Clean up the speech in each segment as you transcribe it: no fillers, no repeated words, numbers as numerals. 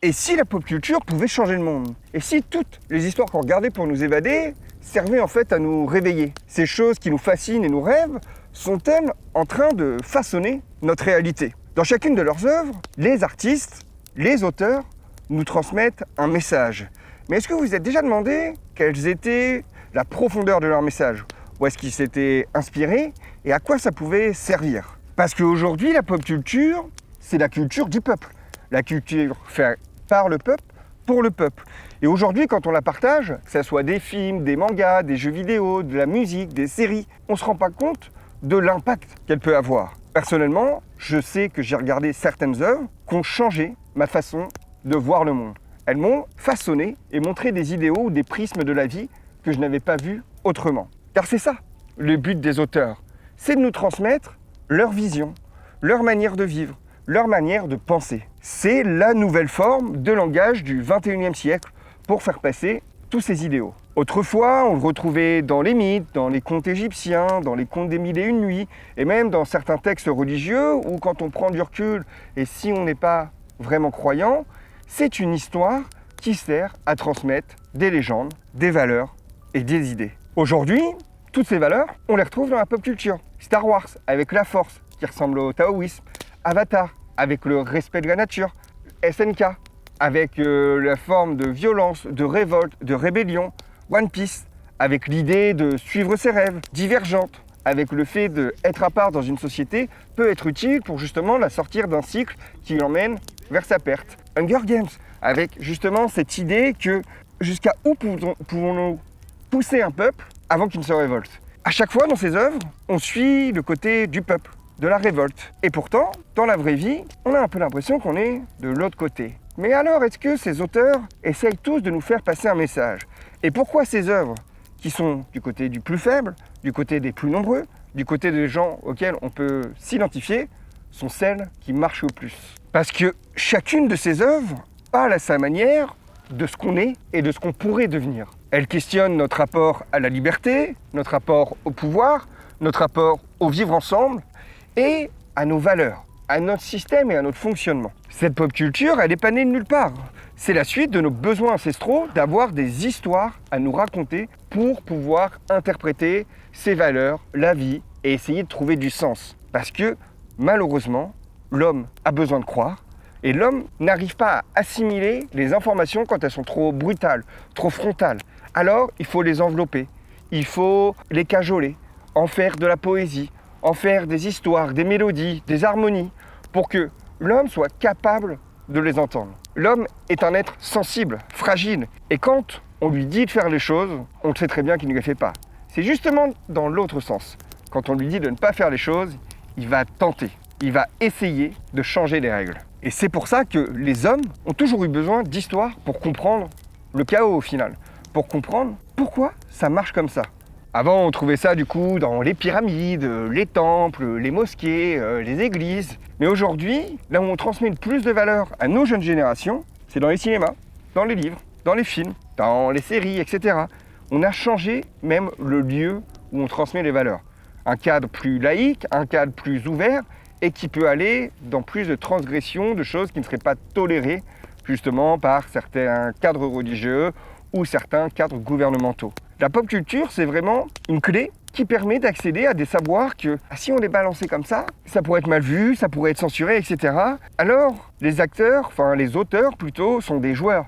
Et si la pop culture pouvait changer le monde? Et si toutes les histoires qu'on regardait pour nous évader servaient en fait à nous réveiller? Ces choses qui nous fascinent et nous rêvent sont-elles en train de façonner notre réalité? Dans chacune de leurs œuvres, les artistes, les auteurs nous transmettent un message. Mais est-ce que vous vous êtes déjà demandé quelles étaient la profondeur de leur message? Où est-ce qu'ils s'étaient inspirés et à quoi ça pouvait servir? Parce qu'aujourd'hui, la pop culture, c'est la culture du peuple. La culture faite par le peuple, pour le peuple. Et aujourd'hui, quand on la partage, que ce soit des films, des mangas, des jeux vidéo, de la musique, des séries, on ne se rend pas compte de l'impact qu'elle peut avoir. Personnellement, je sais que j'ai regardé certaines œuvres qui ont changé ma façon de voir le monde. Elles m'ont façonné et montré des idéaux ou des prismes de la vie que je n'avais pas vus autrement. Car c'est ça, le but des auteurs. C'est de nous transmettre leur vision, leur manière de vivre, leur manière de penser. C'est la nouvelle forme de langage du 21e siècle pour faire passer tous ces idéaux. Autrefois, on le retrouvait dans les mythes, dans les contes égyptiens, dans les contes des mille et une nuits, et même dans certains textes religieux où quand on prend du recul, et si on n'est pas vraiment croyant, c'est une histoire qui sert à transmettre des légendes, des valeurs et des idées. Aujourd'hui, toutes ces valeurs, on les retrouve dans la pop culture. Star Wars, avec la force, qui ressemble au taoïsme. Avatar, avec le respect de la nature. SNK, avec la forme de violence, de révolte, de rébellion. One Piece, avec l'idée de suivre ses rêves. Divergente, avec le fait d'être à part dans une société, peut être utile pour justement la sortir d'un cycle qui l'emmène vers sa perte. Hunger Games, avec justement cette idée que jusqu'à où pouvons-nous pousser un peuple avant qu'il ne se révolte. À chaque fois dans ces œuvres, on suit le côté du peuple, de la révolte. Et pourtant, dans la vraie vie, on a un peu l'impression qu'on est de l'autre côté. Mais alors, est-ce que ces auteurs essayent tous de nous faire passer un message? Et pourquoi ces œuvres, qui sont du côté du plus faible, du côté des plus nombreux, du côté des gens auxquels on peut s'identifier, sont celles qui marchent le plus? Parce que chacune de ces œuvres parle à sa manière de ce qu'on est et de ce qu'on pourrait devenir. Elle questionne notre rapport à la liberté, notre rapport au pouvoir, notre rapport au vivre ensemble et à nos valeurs, à notre système et à notre fonctionnement. Cette pop culture, elle n'est pas née de nulle part. C'est la suite de nos besoins ancestraux d'avoir des histoires à nous raconter pour pouvoir interpréter ces valeurs, la vie et essayer de trouver du sens. Parce que malheureusement, l'homme a besoin de croire. Et l'homme n'arrive pas à assimiler les informations quand elles sont trop brutales, trop frontales. Alors, il faut les envelopper, il faut les cajoler, en faire de la poésie, en faire des histoires, des mélodies, des harmonies, pour que l'homme soit capable de les entendre. L'homme est un être sensible, fragile, et quand on lui dit de faire les choses, on sait très bien qu'il ne les fait pas. C'est justement dans l'autre sens. Quand on lui dit de ne pas faire les choses, il va tenter, il va essayer de changer les règles. Et c'est pour ça que les hommes ont toujours eu besoin d'histoires pour comprendre le chaos au final, pour comprendre pourquoi ça marche comme ça. Avant, on trouvait ça du coup dans les pyramides, les temples, les mosquées, les églises. Mais aujourd'hui, là où on transmet le plus de valeur à nos jeunes générations, c'est dans les cinémas, dans les livres, dans les films, dans les séries, etc. On a changé même le lieu où on transmet les valeurs. Un cadre plus laïque, un cadre plus ouvert, et qui peut aller dans plus de transgressions, de choses qui ne seraient pas tolérées justement par certains cadres religieux ou certains cadres gouvernementaux. La pop culture, c'est vraiment une clé qui permet d'accéder à des savoirs que, si on les balançait comme ça pourrait être mal vu, ça pourrait être censuré, etc. Alors, les acteurs, enfin les auteurs plutôt, sont des joueurs.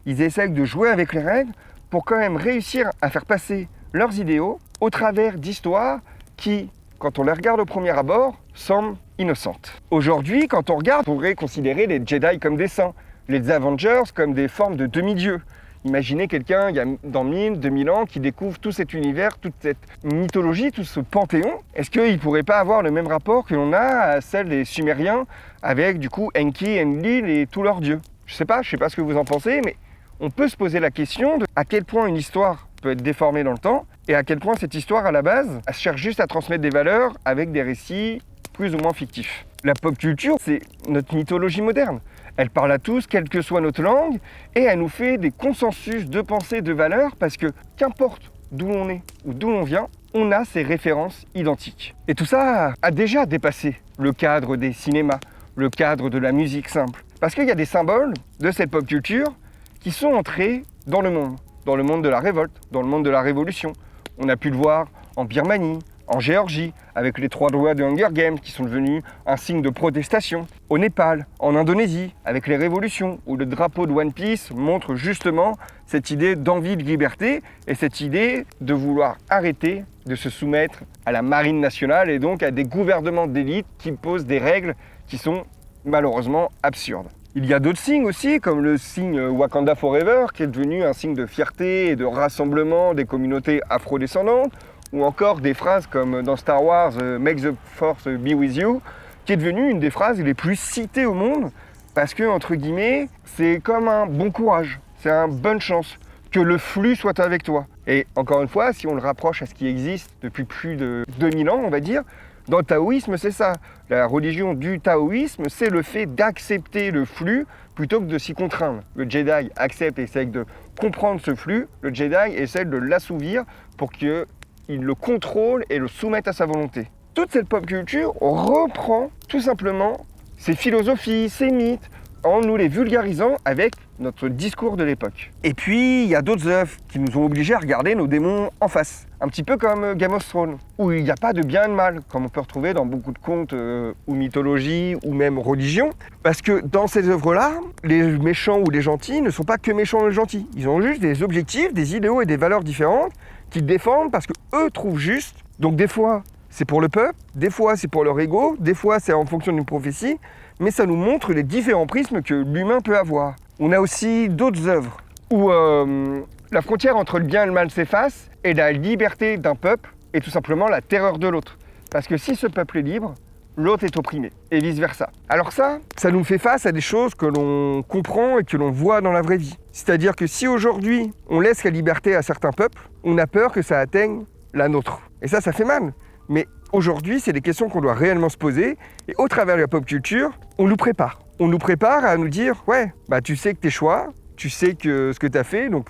Ils essayent de jouer avec les règles pour quand même réussir à faire passer leurs idéaux au travers d'histoires qui, quand on les regarde au premier abord, semblent innocentes. Aujourd'hui, quand on regarde, on pourrait considérer les Jedi comme des saints, les Avengers comme des formes de demi-dieux. Imaginez quelqu'un, il y a dans 1000, 2000 ans, qui découvre tout cet univers, toute cette mythologie, tout ce panthéon. Est-ce qu'il ne pourrait pas avoir le même rapport que l'on a à celle des Sumériens avec du coup Enki, Enlil et tous leurs dieux? Je sais pas ce que vous en pensez, mais on peut se poser la question de à quel point une histoire peut être déformée dans le temps et à quel point cette histoire à la base, elle cherche juste à transmettre des valeurs avec des récits plus ou moins fictifs. La pop culture, c'est notre mythologie moderne. Elle parle à tous, quelle que soit notre langue, et elle nous fait des consensus de pensée, de valeurs, parce que qu'importe d'où on est ou d'où on vient, on a ces références identiques. Et tout ça a déjà dépassé le cadre des cinémas, le cadre de la musique simple. Parce qu'il y a des symboles de cette pop culture qui sont entrés dans le monde de la révolte, dans le monde de la révolution. On a pu le voir en Birmanie, en Géorgie, avec les 3 doigts de Hunger Games qui sont devenus un signe de protestation. Au Népal, en Indonésie, avec les révolutions, où le drapeau de One Piece montre justement cette idée d'envie de liberté et cette idée de vouloir arrêter de se soumettre à la marine nationale et donc à des gouvernements d'élite qui posent des règles qui sont malheureusement absurdes. Il y a d'autres signes aussi, comme le signe Wakanda Forever, qui est devenu un signe de fierté et de rassemblement des communautés afrodescendantes, ou encore des phrases comme dans Star Wars « Make the Force be with you », qui est devenue une des phrases les plus citées au monde, parce que, entre guillemets, c'est comme un bon courage, c'est une bonne chance, que le flux soit avec toi. Et encore une fois, si on le rapproche à ce qui existe depuis plus de 2000 ans, on va dire, dans le taoïsme, c'est ça. La religion du taoïsme, c'est le fait d'accepter le flux plutôt que de s'y contraindre. Le Jedi accepte et essaie de comprendre ce flux, le Jedi essaie de l'assouvir pour qu'il le contrôle et le soumette à sa volonté. Toute cette pop culture reprend tout simplement ces philosophies, ces mythes, en nous les vulgarisant avec notre discours de l'époque. Et puis, il y a d'autres œuvres qui nous ont obligés à regarder nos démons en face. Un petit peu comme Game of Thrones, où il n'y a pas de bien et de mal, comme on peut retrouver dans beaucoup de contes ou mythologies, ou même religions. Parce que dans ces œuvres-là, les méchants ou les gentils ne sont pas que méchants ou gentils. Ils ont juste des objectifs, des idéaux et des valeurs différentes qu'ils défendent parce qu'eux trouvent juste. Donc des fois, c'est pour le peuple, des fois c'est pour leur ego, des fois c'est en fonction d'une prophétie, mais ça nous montre les différents prismes que l'humain peut avoir. On a aussi d'autres œuvres où la frontière entre le bien et le mal s'efface et la liberté d'un peuple est tout simplement la terreur de l'autre. Parce que si ce peuple est libre, l'autre est opprimé, et vice-versa. Alors ça nous fait face à des choses que l'on comprend et que l'on voit dans la vraie vie. C'est-à-dire que si aujourd'hui on laisse la liberté à certains peuples, on a peur que ça atteigne la nôtre. Et ça fait mal. Mais aujourd'hui, c'est des questions qu'on doit réellement se poser. Et au travers de la pop culture, on nous prépare. On nous prépare à nous dire, ouais, tu sais que tes choix, tu sais que ce que tu as fait, donc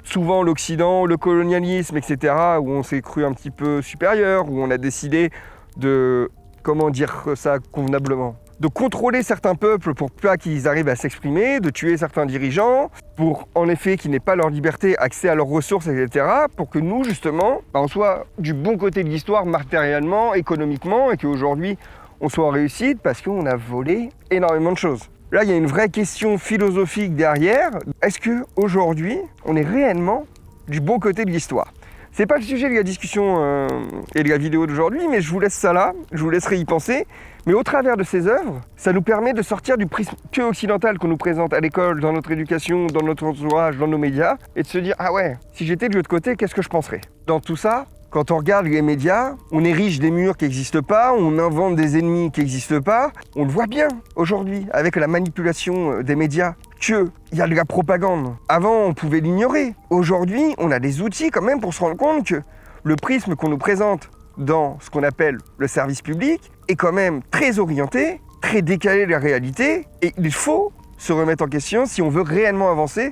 souvent l'Occident, le colonialisme, etc., où on s'est cru un petit peu supérieur, où on a décidé de, comment dire ça convenablement, de contrôler certains peuples pour pas qu'ils arrivent à s'exprimer, de tuer certains dirigeants, pour en effet qu'ils n'aient pas leur liberté, accès à leurs ressources, etc., pour que nous, justement, on soit du bon côté de l'histoire matériellement, économiquement, et qu'aujourd'hui, on soit en réussite parce qu'on a volé énormément de choses. Là, il y a une vraie question philosophique derrière. Est-ce qu'aujourd'hui, on est réellement du bon côté de l'histoire ? C'est pas le sujet de la discussion et de la vidéo d'aujourd'hui, mais je vous laisse ça là, je vous laisserai y penser. Mais au travers de ces œuvres, ça nous permet de sortir du prisme que occidental qu'on nous présente à l'école, dans notre éducation, dans notre entourage, dans nos médias, et de se dire « Ah ouais, si j'étais de l'autre côté, qu'est-ce que je penserais ?» Dans tout ça, quand on regarde les médias, on érige des murs qui n'existent pas, on invente des ennemis qui n'existent pas. On le voit bien aujourd'hui avec la manipulation des médias qu'il y a de la propagande. Avant, on pouvait l'ignorer. Aujourd'hui, on a des outils quand même pour se rendre compte que le prisme qu'on nous présente dans ce qu'on appelle le service public est quand même très orienté, très décalé de la réalité. Et il faut se remettre en question si on veut réellement avancer,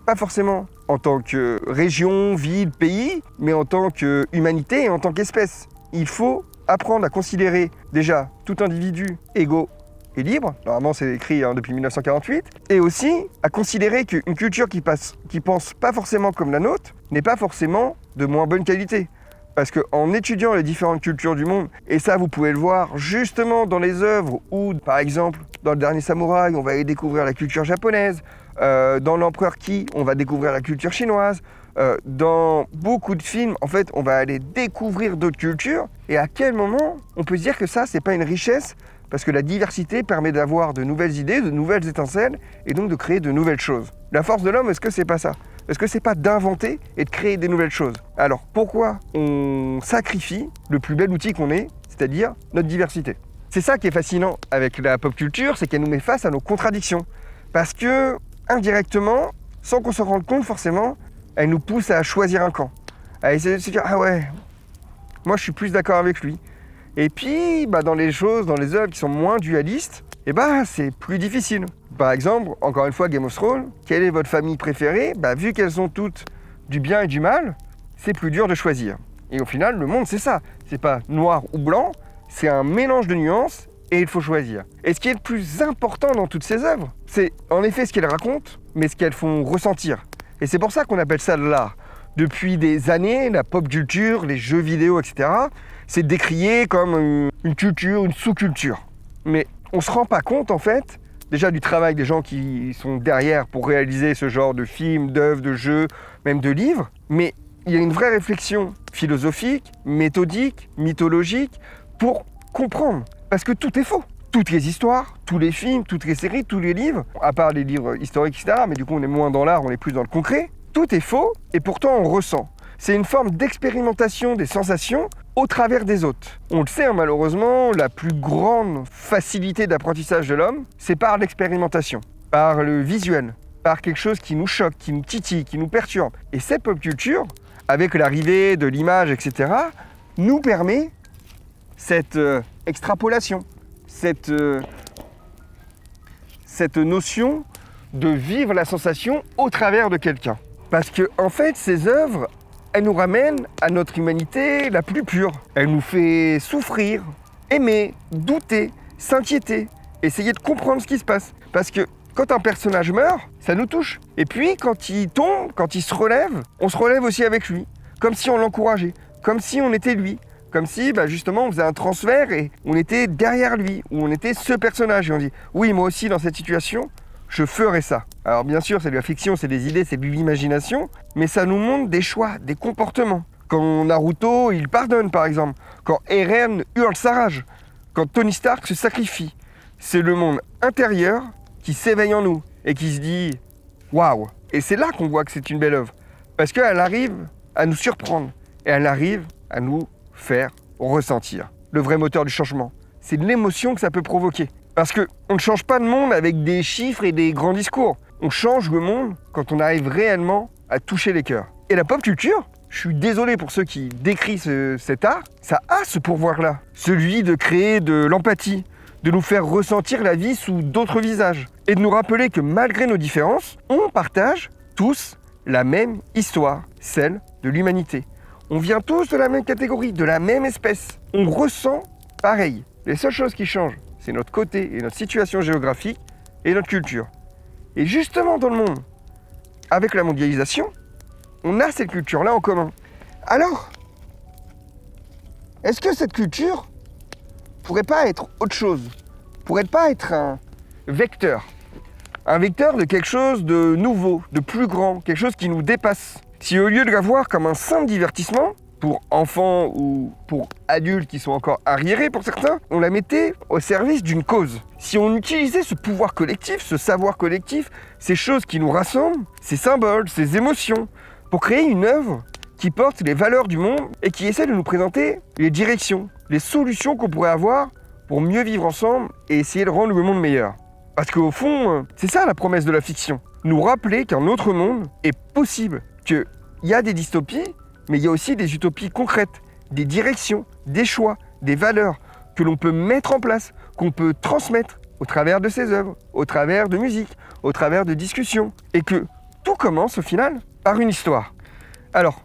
pas forcément en tant que région, ville, pays, mais en tant qu'humanité et en tant qu'espèce. Il faut apprendre à considérer déjà tout individu égaux et libre, normalement c'est écrit depuis 1948, et aussi à considérer qu'une culture qui pense pas forcément comme la nôtre n'est pas forcément de moins bonne qualité. Parce qu'en étudiant les différentes cultures du monde, et ça vous pouvez le voir justement dans les œuvres où, par exemple, dans Le Dernier Samouraï, on va aller découvrir la culture japonaise, dans L'Empereur Qi, on va découvrir la culture chinoise, dans beaucoup de films, en fait, on va aller découvrir d'autres cultures, et à quel moment on peut se dire que ça, c'est pas une richesse, parce que la diversité permet d'avoir de nouvelles idées, de nouvelles étincelles, et donc de créer de nouvelles choses. La force de l'homme, est-ce que c'est pas ça ? Est-ce que c'est pas d'inventer et de créer des nouvelles choses ? Alors, pourquoi on sacrifie le plus bel outil qu'on ait, c'est-à-dire notre diversité ? C'est ça qui est fascinant avec la pop culture, c'est qu'elle nous met face à nos contradictions. Parce que, indirectement, sans qu'on se rende compte forcément, elle nous pousse à choisir un camp. À essayer de se dire, ah ouais, moi je suis plus d'accord avec lui. Et puis, dans les choses, dans les œuvres qui sont moins dualistes, c'est plus difficile. Par exemple, encore une fois, Game of Thrones, quelle est votre famille préférée ? Vu qu'elles ont toutes du bien et du mal, c'est plus dur de choisir. Et au final, le monde, c'est ça. C'est pas noir ou blanc, c'est un mélange de nuances et il faut choisir. Et ce qui est le plus important dans toutes ces œuvres, c'est en effet ce qu'elles racontent, mais ce qu'elles font ressentir. Et c'est pour ça qu'on appelle ça de l'art. Depuis des années, la pop culture, les jeux vidéo, etc., c'est décrié comme une culture, une sous-culture. Mais on ne se rend pas compte, en fait, déjà du travail des gens qui sont derrière pour réaliser ce genre de films, d'œuvres, de jeux, même de livres. Mais il y a une vraie réflexion philosophique, méthodique, mythologique, pour comprendre. Parce que tout est faux. Toutes les histoires, tous les films, toutes les séries, tous les livres, à part les livres historiques, etc., mais du coup on est moins dans l'art, on est plus dans le concret, tout est faux et pourtant on ressent. C'est une forme d'expérimentation des sensations au travers des autres. On le sait, malheureusement, la plus grande facilité d'apprentissage de l'homme, c'est par l'expérimentation, par le visuel, par quelque chose qui nous choque, qui nous titille, qui nous perturbe. Et cette pop culture, avec l'arrivée de l'image, etc., nous permet cette extrapolation, cette notion de vivre la sensation au travers de quelqu'un. Parce que, en fait, ces œuvres, elles nous ramènent à notre humanité la plus pure. Elles nous fait souffrir, aimer, douter, s'inquiéter, essayer de comprendre ce qui se passe. Parce que quand un personnage meurt, ça nous touche. Et puis, quand il tombe, quand il se relève, on se relève aussi avec lui. Comme si on l'encourageait, comme si on était lui. Comme si, justement, on faisait un transfert et on était derrière lui, ou on était ce personnage. Et on dit, oui, moi aussi, dans cette situation, je ferai ça. Alors bien sûr, c'est de la fiction, c'est des idées, c'est de l'imagination, mais ça nous montre des choix, des comportements. Quand Naruto, il pardonne, par exemple. Quand Eren hurle sa rage. Quand Tony Stark se sacrifie. C'est le monde intérieur qui s'éveille en nous et qui se dit « Waouh !» Et c'est là qu'on voit que c'est une belle œuvre. Parce qu'elle arrive à nous surprendre et elle arrive à nous faire ressentir. Le vrai moteur du changement, c'est l'émotion que ça peut provoquer. Parce qu'on ne change pas le monde avec des chiffres et des grands discours. On change le monde quand on arrive réellement à toucher les cœurs. Et la pop culture, je suis désolé pour ceux qui décrivent cet art, ça a ce pouvoir-là. Celui de créer de l'empathie, de nous faire ressentir la vie sous d'autres visages. Et de nous rappeler que malgré nos différences, on partage tous la même histoire, celle de l'humanité. On vient tous de la même catégorie, de la même espèce. On ressent pareil. Les seules choses qui changent, c'est notre côté et notre situation géographique et notre culture. Et justement dans le monde, avec la mondialisation, on a cette culture-là en commun. Alors, est-ce que cette culture pourrait pas être autre chose? Pourrait pas être un vecteur? Un vecteur de quelque chose de nouveau, de plus grand, quelque chose qui nous dépasse. Si au lieu de la voir comme un simple divertissement, pour enfants ou pour adultes qui sont encore arriérés pour certains, on la mettait au service d'une cause. Si on utilisait ce pouvoir collectif, ce savoir collectif, ces choses qui nous rassemblent, ces symboles, ces émotions, pour créer une œuvre qui porte les valeurs du monde et qui essaie de nous présenter les directions, les solutions qu'on pourrait avoir pour mieux vivre ensemble et essayer de rendre le monde meilleur. Parce qu'au fond, c'est ça la promesse de la fiction. Nous rappeler qu'un autre monde est possible, qu'il y a des dystopies, mais il y a aussi des utopies concrètes, des directions, des choix, des valeurs que l'on peut mettre en place, qu'on peut transmettre au travers de ses œuvres, au travers de musique, au travers de discussions. Et que tout commence au final par une histoire. Alors,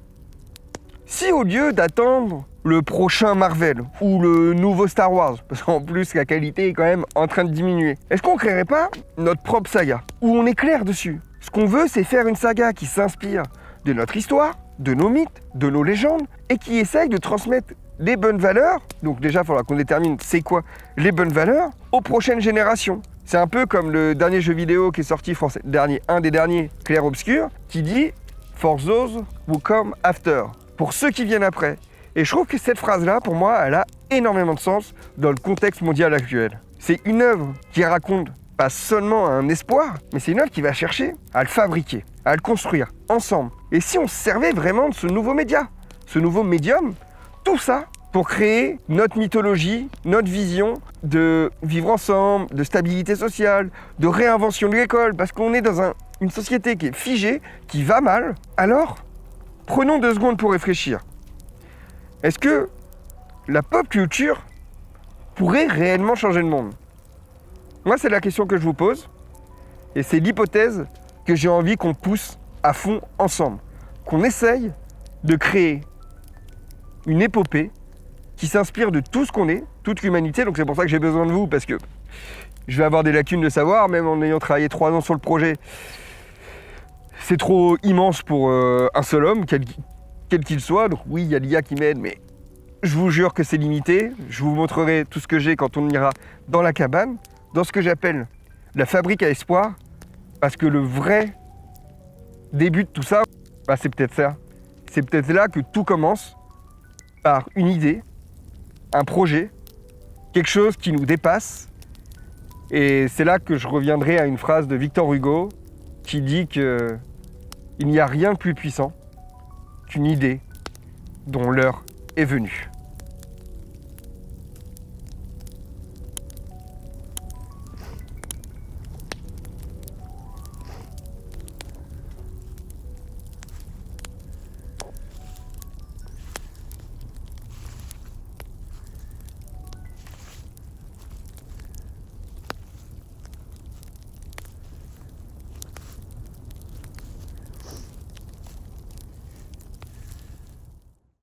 si au lieu d'attendre le prochain Marvel ou le nouveau Star Wars, parce qu'en plus la qualité est quand même en train de diminuer, est-ce qu'on créerait pas notre propre saga, où on est clair dessus? Ce qu'on veut, c'est faire une saga qui s'inspire de notre histoire, de nos mythes, de nos légendes, et qui essaye de transmettre les bonnes valeurs, donc déjà il faudra qu'on détermine c'est quoi les bonnes valeurs, aux prochaines générations. C'est un peu comme le dernier jeu vidéo qui est sorti français, un des derniers, Clair Obscur, qui dit « For those who come after », pour ceux qui viennent après. Et je trouve que cette phrase-là, pour moi, elle a énormément de sens dans le contexte mondial actuel. C'est une œuvre qui raconte pas seulement un espoir, mais c'est une œuvre qui va chercher à le fabriquer, à le construire ensemble. Et si on se servait vraiment de ce nouveau média, ce nouveau médium, tout ça pour créer notre mythologie, notre vision de vivre ensemble, de stabilité sociale, de réinvention de l'école, parce qu'on est dans une société qui est figée, qui va mal. Alors, prenons 2 secondes pour réfléchir. Est-ce que la pop culture pourrait réellement changer le monde? Moi, c'est la question que je vous pose, et c'est l'hypothèse que j'ai envie qu'on pousse à fond ensemble, qu'on essaye de créer une épopée qui s'inspire de tout ce qu'on est, toute l'humanité. Donc c'est pour ça que j'ai besoin de vous, parce que je vais avoir des lacunes de savoir, même en ayant travaillé 3 ans sur le projet. C'est trop immense pour un seul homme, quel qu'il soit. Donc oui, il y a l'IA qui m'aide, mais je vous jure que c'est limité. Je vous montrerai tout ce que j'ai quand on ira dans la cabane, dans ce que j'appelle la fabrique à espoir, parce que le vrai début de tout ça, bah, c'est peut-être ça. C'est peut-être là que tout commence, par une idée, un projet, quelque chose qui nous dépasse. Et c'est là que je reviendrai à une phrase de Victor Hugo qui dit que il n'y a rien de plus puissant qu'une idée dont l'heure est venue.